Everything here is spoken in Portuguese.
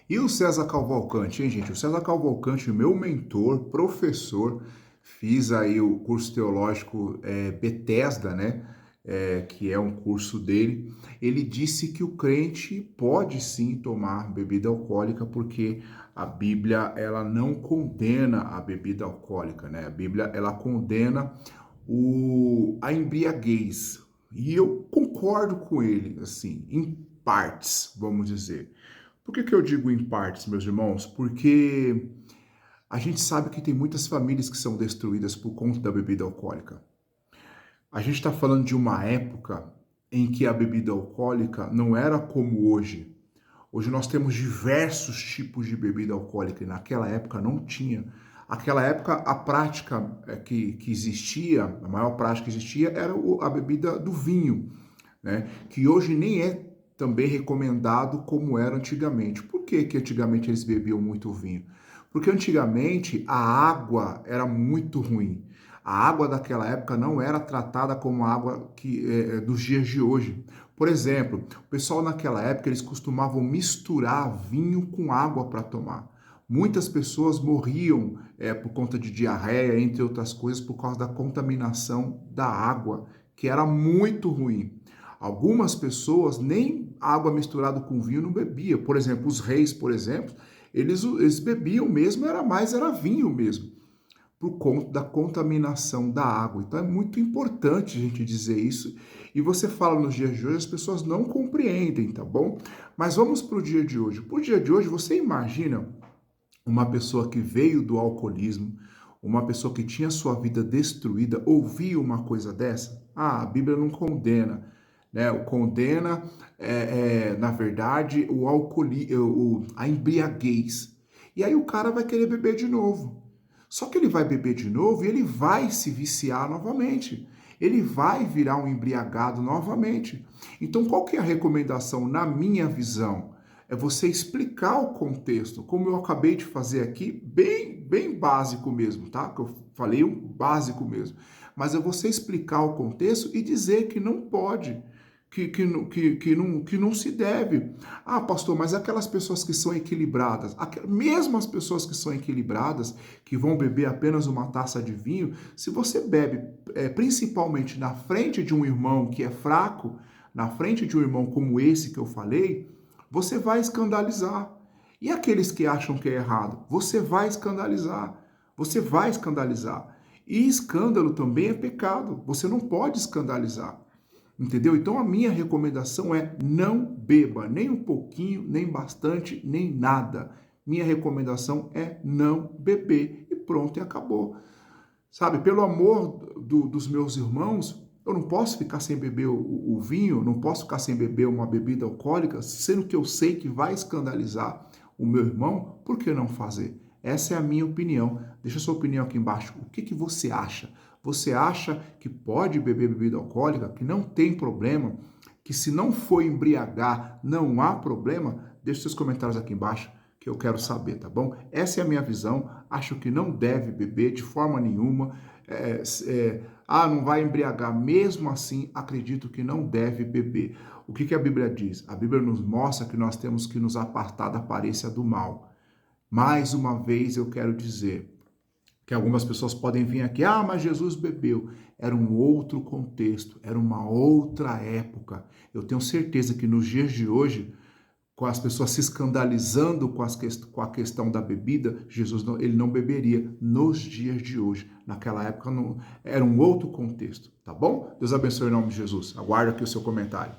E o César Cavalcante, hein, gente? O César Cavalcante, meu mentor, professor, fiz aí o curso teológico Bethesda, né? Que é um curso dele. Ele disse que o crente pode sim tomar bebida alcoólica, porque a Bíblia ela não condena a bebida alcoólica, né? A Bíblia ela condena a embriaguez. E eu concordo com ele, assim, em partes, vamos dizer. Por que eu digo em partes, meus irmãos? Porque a gente sabe que tem muitas famílias que são destruídas por conta da bebida alcoólica. A gente está falando de uma época em que a bebida alcoólica não era como hoje. Hoje nós temos diversos tipos de bebida alcoólica e naquela época não tinha. Aquela época a prática que existia, a maior prática que existia era a bebida do vinho, né? Que hoje nem é também recomendado como era antigamente. Por que que antigamente eles bebiam muito vinho? Porque antigamente a água era muito ruim. A água daquela época não era tratada como a água dos dias de hoje. Por exemplo, o pessoal naquela época eles costumavam misturar vinho com água para tomar. Muitas pessoas morriam por conta de diarreia, entre outras coisas, por causa da contaminação da água, que era muito ruim. Algumas pessoas nem água misturada com vinho não bebia. Por exemplo, os reis, por exemplo, eles bebiam mesmo, era vinho mesmo, por conta da contaminação da água. Então é muito importante a gente dizer isso. E você fala nos dias de hoje, as pessoas não compreendem, tá bom? Mas vamos para o dia de hoje. Para o dia de hoje, você imagina uma pessoa que veio do alcoolismo, uma pessoa que tinha sua vida destruída, ouvir uma coisa dessa? Ah, a Bíblia não condena, né? O condena, na verdade, a embriaguez. E aí o cara vai querer beber de novo. Só que ele vai beber de novo e ele vai se viciar novamente. Ele vai virar um embriagado novamente. Então, qual que é a recomendação na minha visão? É você explicar o contexto, como eu acabei de fazer aqui, bem básico mesmo, tá? Que eu falei o básico mesmo. Mas é você explicar o contexto e dizer que não pode, que não se deve. Ah, pastor, mas aquelas pessoas que são equilibradas, mesmo as pessoas que são equilibradas, que vão beber apenas uma taça de vinho, se você bebe principalmente na frente de um irmão que é fraco, na frente de um irmão como esse que eu falei, você vai escandalizar. E aqueles que acham que é errado, você vai escandalizar. Você vai escandalizar. E escândalo também é pecado. Você não pode escandalizar. Entendeu? Então a minha recomendação é não beba nem um pouquinho, nem bastante, nem nada. Minha recomendação é não beber e pronto, e acabou. Sabe, pelo amor dos meus irmãos, eu não posso ficar sem beber o vinho, não posso ficar sem beber uma bebida alcoólica, sendo que eu sei que vai escandalizar o meu irmão, por que não fazer? Essa é a minha opinião. Deixa a sua opinião aqui embaixo. O que você acha? Você acha que pode beber bebida alcoólica, que não tem problema, que se não for embriagar não há problema? Deixa seus comentários aqui embaixo que eu quero saber, tá bom? Essa é a minha visão. Acho que não deve beber de forma nenhuma. Não vai embriagar. Mesmo assim, acredito que não deve beber. O que a Bíblia diz? A Bíblia nos mostra que nós temos que nos apartar da aparência do mal. Mais uma vez eu quero dizer que algumas pessoas podem vir aqui, mas Jesus bebeu. Era um outro contexto, era uma outra época. Eu tenho certeza que nos dias de hoje, com as pessoas se escandalizando com a questão da bebida, Jesus ele não beberia nos dias de hoje. Naquela época não, era um outro contexto, tá bom? Deus abençoe em nome de Jesus. Aguardo aqui o seu comentário.